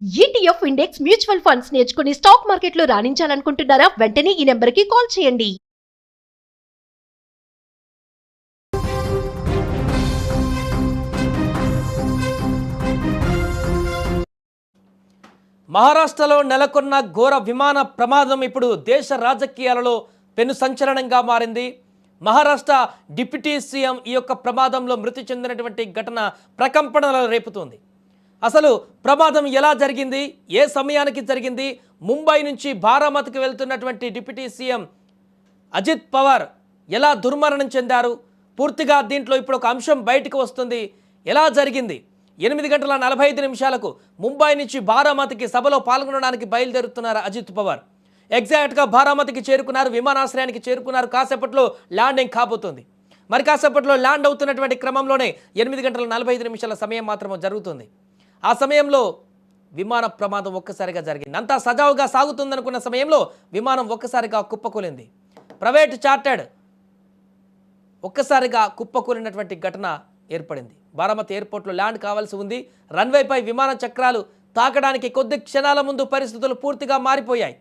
ETF index mutual funds నేర్చుకుని stock మార్కెట్లో రాణించాలనుకుంటున్నారా? వెంటనే ఈ నెంబర్కి కాల్ చేయండి. మహారాష్ట్రలో నెలకొన్న ఘోర విమాన ప్రమాదం ఇప్పుడు దేశ రాజకీయాలలో పెను సంచలనంగా మారింది. మహారాష్ట్ర డిప్యూటీ సీఎం ఈ యొక్క ప్రమాదంలో మృతి చెందినటువంటి ఘటన ప్రకంపనలు రేపుతోంది. అసలు ప్రమాదం ఎలా జరిగింది, ఏ సమయానికి జరిగింది, ముంబై నుంచి బారామతికి వెళ్తున్నటువంటి డిప్యూటీ సీఎం అజిత్ పవార్ ఎలా దుర్మరణం చెందారు, పూర్తిగా దీంట్లో ఇప్పుడు ఒక అంశం బయటకు వస్తుంది. ఎలా జరిగింది? 8:45 ముంబై నుంచి బారామతికి సభలో పాల్గొనడానికి బయలుదేరుతున్నారు అజిత్ పవార్. ఎగ్జాక్ట్గా బారామతికి చేరుకున్నారు, విమానాశ్రయానికి చేరుకున్నారు. కాసేపట్లో ల్యాండింగ్ కాబోతుంది. మరి కాసేపట్లో ల్యాండ్ అవుతున్నటువంటి క్రమంలోనే 8:45 సమయం మాత్రమే జరుగుతుంది. ఆ సమయంలో విమాన ప్రమాదం ఒక్కసారిగా జరిగింది. అంతా సజావుగా సాగుతుందనుకున్న సమయంలో విమానం ఒక్కసారిగా కుప్పకూలింది. ప్రైవేట్ చార్టర్డ్ ఒక్కసారిగా కుప్పకూలినటువంటి ఘటన ఏర్పడింది. బారామతి ఎయిర్పోర్ట్లో ల్యాండ్ కావాల్సి ఉంది. రన్వేపై విమాన చక్రాలు తాకడానికి కొద్ది క్షణాల ముందు పరిస్థితులు పూర్తిగా మారిపోయాయి.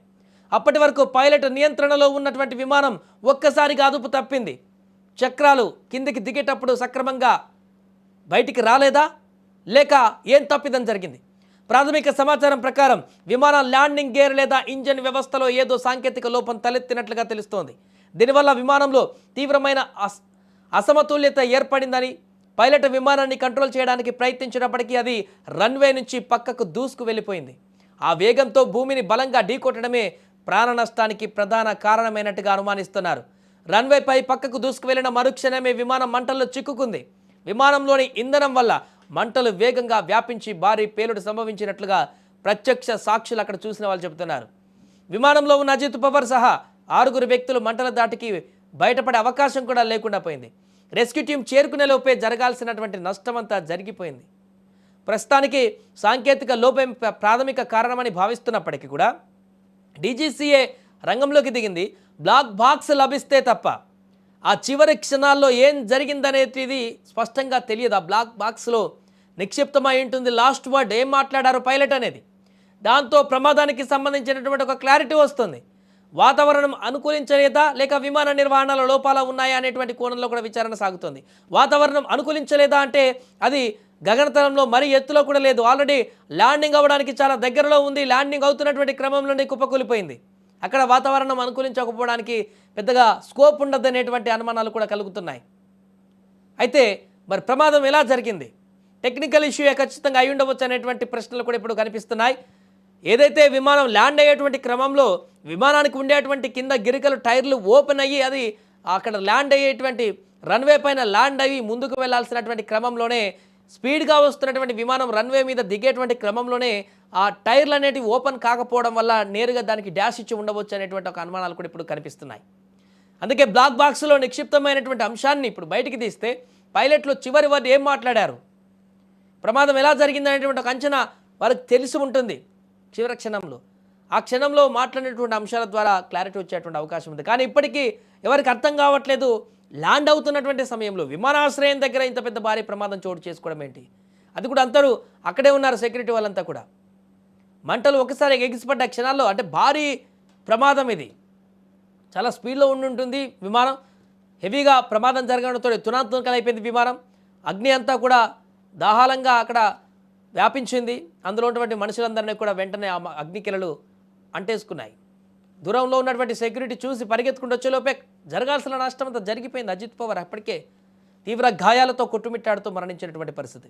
అప్పటి వరకు పైలట్ నియంత్రణలో ఉన్నటువంటి విమానం ఒక్కసారిగా అదుపు తప్పింది. చక్రాలు కిందికి దిగేటప్పుడు సక్రమంగా బయటికి రాలేదా, లేక ఏం తప్పిదం జరిగింది? ప్రాథమిక సమాచారం ప్రకారం విమానం ల్యాండింగ్ గేర్ లేదా ఇంజన్ వ్యవస్థలో ఏదో సాంకేతిక లోపం తలెత్తినట్లుగా తెలుస్తోంది. దీనివల్ల విమానంలో తీవ్రమైన అసమతుల్యత ఏర్పడిందని, పైలట్ విమానాన్ని కంట్రోల్ చేయడానికి ప్రయత్నించినప్పటికీ అది రన్వే నుంచి పక్కకు దూసుకు వెళ్ళిపోయింది. ఆ వేగంతో భూమిని బలంగా ఢీకొట్టడమే ప్రాణ నష్టానికి ప్రధాన కారణమైనట్టుగా అనుమానిస్తున్నారు. రన్వేపై పక్కకు దూసుకు వెళ్లిన మరుక్షణమే విమానం మంటల్లో చిక్కుకుంది. విమానంలోని ఇంధనం వల్ల మంటలు వేగంగా వ్యాపించి భారీ పేలుడు సంభవించినట్లుగా ప్రత్యక్ష సాక్షులు అక్కడ చూసిన వాళ్ళు చెబుతున్నారు. విమానంలో ఉన్న అజిత్ పవార్ సహా 6 వ్యక్తులు మంటల దాటికి బయటపడే అవకాశం కూడా లేకుండా పోయింది. రెస్క్యూ టీం చేరుకునే లోపే జరగాల్సినటువంటి నష్టమంతా జరిగిపోయింది. ప్రస్తుతానికి సాంకేతిక లోపం ప్రాథమిక కారణమని భావిస్తున్నప్పటికీ కూడా డీజీసీఏ రంగంలోకి దిగింది. బ్లాక్ బాక్స్ లభిస్తే తప్ప ఆ చివరి క్షణాల్లో ఏం జరిగిందనేది స్పష్టంగా తెలియదు. ఆ బ్లాక్ బాక్స్లో నిక్షిప్తమై ఉంటుంది లాస్ట్ వర్డ్, ఏం మాట్లాడారు పైలట్ అనేది. దాంతో ప్రమాదానికి సంబంధించినటువంటి ఒక క్లారిటీ వస్తుంది. వాతావరణం అనుకూలించలేదా, లేక విమాన నిర్వహణలో లోపాలు ఉన్నాయా అనేటువంటి కోణంలో కూడా విచారణ సాగుతుంది. వాతావరణం అనుకూలించలేదా అంటే అది గగనతలంలో మరీ ఎత్తులో కూడా లేదు. ఆల్రెడీ ల్యాండింగ్ అవ్వడానికి చాలా దగ్గరలో ఉంది. ల్యాండింగ్ అవుతున్నటువంటి క్రమంలోనే కుప్పకూలిపోయింది. అక్కడ వాతావరణం అనుకూలించకపోవడానికి పెద్దగా స్కోప్ ఉండదనేటువంటి అనుమానాలు కూడా కలుగుతున్నాయి. అయితే మరి ప్రమాదం ఎలా జరిగింది, టెక్నికల్ ఇష్యూ ఖచ్చితంగా అయి ఉండవచ్చు అనేటువంటి ప్రశ్నలు కూడా ఇప్పుడు కనిపిస్తున్నాయి. ఏదైతే విమానం ల్యాండ్ అయ్యేటువంటి క్రమంలో విమానానికి ఉండేటువంటి కింద గిరికలు టైర్లు ఓపెన్ అయ్యి అది అక్కడ ల్యాండ్ అయ్యేటువంటి రన్వే పైన ల్యాండ్ అయ్యి ముందుకు వెళ్లాల్సినటువంటి క్రమంలోనే స్పీడ్గా వస్తున్నటువంటి విమానం రన్వే మీద దిగేటువంటి క్రమంలోనే ఆ టైర్లు అనేటివి ఓపెన్ కాకపోవడం వల్ల నేరుగా దానికి డాష్ ఇచ్చి ఉండవచ్చు అనేటువంటి ఒక అనుమానాలు కూడా ఇప్పుడు కనిపిస్తున్నాయి. అందుకే బ్లాక్ బాక్స్లో నిక్షిప్తమైనటువంటి అంశాన్ని ఇప్పుడు బయటికి తీస్తే పైలట్లు చివరి వద్ద ఏం మాట్లాడారు, ప్రమాదం ఎలా జరిగింది అనేటువంటి ఒక అంచనా వాళ్ళకి తెలిసి ఉంటుంది. చివరి క్షణంలో ఆ క్షణంలో మాట్లాడినటువంటి అంశాల ద్వారా క్లారిటీ వచ్చేటువంటి అవకాశం ఉంది. కానీ ఇప్పటికీ ఎవరికి అర్థం కావట్లేదు, ల్యాండ్ అవుతున్నటువంటి సమయంలో విమానాశ్రయం దగ్గర ఇంత పెద్ద భారీ ప్రమాదం చోటు చేసుకోవడం ఏంటి? అది కూడా అందరూ అక్కడే ఉన్నారు, సెక్యూరిటీ వాళ్ళంతా కూడా. మంటలు ఒకసారి ఎగిసిపడ్డ క్షణాల్లో, అంటే భారీ ప్రమాదం ఇది. చాలా స్పీడ్లో ఉంటుంది విమానం. హెవీగా ప్రమాదం జరగడంతో తునాతునకలు అయిపోయింది విమానం. అగ్ని అంతా కూడా దాహాలంగా అక్కడ వ్యాపించింది. అందులో ఉన్నటువంటి మనుషులందరినీ కూడా వెంటనే ఆ అగ్నికిలలు అంటేసుకున్నాయి. దూరంలో ఉన్నటువంటి సెక్యూరిటీ చూసి పరిగెత్తుకుంటూ వచ్చేలోపే జరగాల్సిన నష్టం అంతా జరిగిపోయింది. అజిత్ పవార్ అప్పటికే తీవ్ర గాయాలతో కొట్టుమిట్టాడుతూ మరణించినటువంటి పరిస్థితి.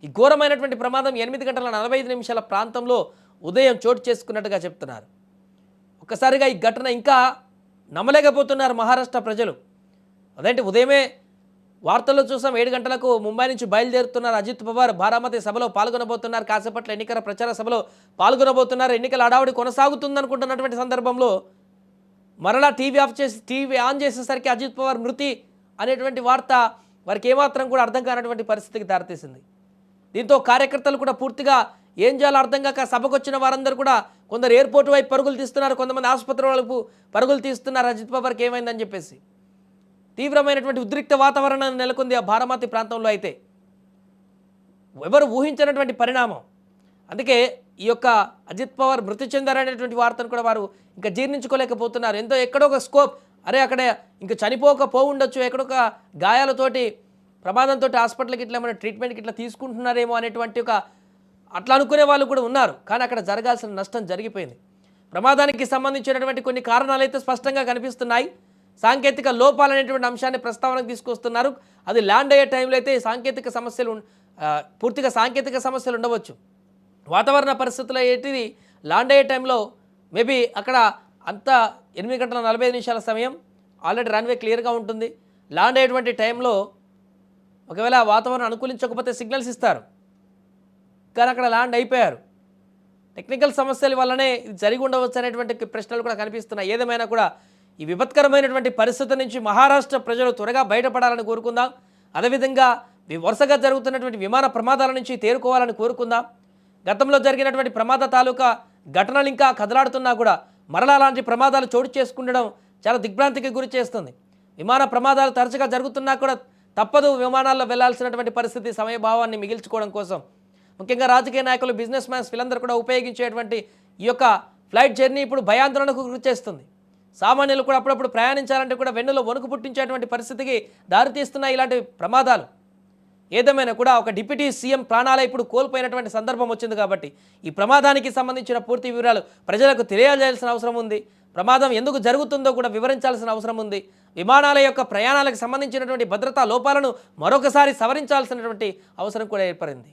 ఈ ఘోరమైనటువంటి ప్రమాదం 8:45 ప్రాంతంలో ఉదయం చోటు చేసుకున్నట్టుగా చెప్తున్నారు. ఒక్కసారిగా ఈ ఘటన ఇంకా నమ్మలేకపోతున్నారు మహారాష్ట్ర ప్రజలు. అదేంటి, ఉదయమే వార్తల్లో చూసాం 7 గంటలకు ముంబై నుంచి బయలుదేరుతున్నారు అజిత్ పవార్. బారామతి సభలో పాల్గొనబోతున్నారు. కాసేపట్ల ఎన్నికల ప్రచార సభలో పాల్గొనబోతున్నారు. ఎన్నికల హడావుడి కొనసాగుతుందనుకుంటున్నటువంటి సందర్భంలో మరలా టీవీ ఆన్ చేసేసరికి అజిత్ పవార్ మృతి అనేటువంటి వార్త వారికి ఏమాత్రం కూడా అర్థం కానటువంటి పరిస్థితికి దారితీసింది. దీంతో కార్యకర్తలు కూడా పూర్తిగా ఏం చేయాలో అర్థం కాక సభకు వచ్చిన వారందరూ కూడా కొందరు ఎయిర్పోర్ట్ వైపు పరుగులు తీస్తున్నారు, కొంతమంది ఆసుపత్రి వైపు పరుగులు తీస్తున్నారు. అజిత్ పవార్కి ఏమైందని చెప్పేసి తీవ్రమైనటువంటి ఉద్రిక్త వాతావరణం నెలకొంది ఆ బారామతి ప్రాంతంలో. అయితే ఎవరు ఊహించినటువంటి పరిణామం. అందుకే ఈ యొక్క అజిత్ పవార్ మృతి చెందారనేటువంటి వార్తను కూడా వారు ఇంకా జీర్ణించుకోలేకపోతున్నారు. ఎంతో ఎక్కడో ఒక స్కోప్, అరే అక్కడ ఇంకా చనిపోకపోవుండొచ్చు, ఎక్కడొక గాయాలతోటి ప్రమాదంతో హాస్పిటల్కి ఇట్లా ఏమైనా ట్రీట్మెంట్కి ఇట్లా తీసుకుంటున్నారేమో అనేటువంటి ఒక అట్లా అనుకునే వాళ్ళు కూడా ఉన్నారు. కానీ అక్కడ జరగాల్సిన నష్టం జరిగిపోయింది. ప్రమాదానికి సంబంధించినటువంటి కొన్ని కారణాలు అయితే స్పష్టంగా కనిపిస్తున్నాయి. సాంకేతిక లోపాలు అనేటువంటి అంశాన్ని ప్రస్తావనకు తీసుకొస్తున్నారు. అది ల్యాండ్ అయ్యే టైంలో అయితే సాంకేతిక సమస్యలు పూర్తిగా సాంకేతిక సమస్యలు ఉండవచ్చు. వాతావరణ పరిస్థితులు ఏంటిది ల్యాండ్ అయ్యే టైంలో మేబీ అక్కడ అంతా 8 గంటల 45 నిమిషాల సమయం, ఆల్రెడీ రన్వే క్లియర్గా ఉంటుంది. ల్యాండ్ అయ్యేటువంటి టైంలో ఒకవేళ వాతావరణం అనుకూలించకపోతే సిగ్నల్స్ ఇస్తారు, కానీ అక్కడ ల్యాండ్ అయిపోయారు. టెక్నికల్ సమస్యల వల్లనే ఇది జరిగి ఉండవచ్చు అనేటువంటి ప్రశ్నలు కూడా కనిపిస్తున్నాయి. ఏదేమైనా కూడా ఈ విపత్కరమైనటువంటి పరిస్థితి నుంచి మహారాష్ట్ర ప్రజలు త్వరగా బయటపడాలని కోరుకుందాం. అదేవిధంగా వరుసగా జరుగుతున్నటువంటి విమాన ప్రమాదాల నుంచి తేరుకోవాలని కోరుకుందాం. గతంలో జరిగినటువంటి ప్రమాద తాలూకా ఘటనలు ఇంకా కదలాడుతున్నా కూడా మరలా అలాంటి ప్రమాదాలు చోటు చేసుకుండడం చాలా దిగ్భ్రాంతికి గురి చేస్తుంది. విమాన ప్రమాదాలు తరచుగా జరుగుతున్నా కూడా తప్పదు విమానాల్లో వెళ్లాల్సినటువంటి పరిస్థితి, సమయభావాన్ని మిగిల్చుకోవడం కోసం. ముఖ్యంగా రాజకీయ నాయకులు, బిజినెస్ మ్యాన్స్ వీళ్ళందరూ కూడా ఉపయోగించేటువంటి ఈ యొక్క ఫ్లైట్ జర్నీ ఇప్పుడు భయాందోళనకు గురి చేస్తుంది. సామాన్యులు కూడా అప్పుడప్పుడు ప్రయాణించాలంటే కూడా వెన్నులో వణుకు పుట్టించేటువంటి పరిస్థితికి దారితీస్తున్నాయి ఇలాంటి ప్రమాదాలు. ఏదేమైనా కూడా ఒక డిప్యూటీ సీఎం ప్రాణాలే ఇప్పుడు కోల్పోయినటువంటి సందర్భం వచ్చింది కాబట్టి ఈ ప్రమాదానికి సంబంధించిన పూర్తి వివరాలు ప్రజలకు తెలియజేయాల్సిన అవసరం ఉంది. ప్రమాదం ఎందుకు జరుగుతుందో కూడా వివరించాల్సిన అవసరం ఉంది. విమానాల యొక్క ప్రయాణాలకు సంబంధించినటువంటి భద్రతా లోపాలను మరొకసారి సవరించాల్సినటువంటి అవసరం కూడా ఏర్పడింది.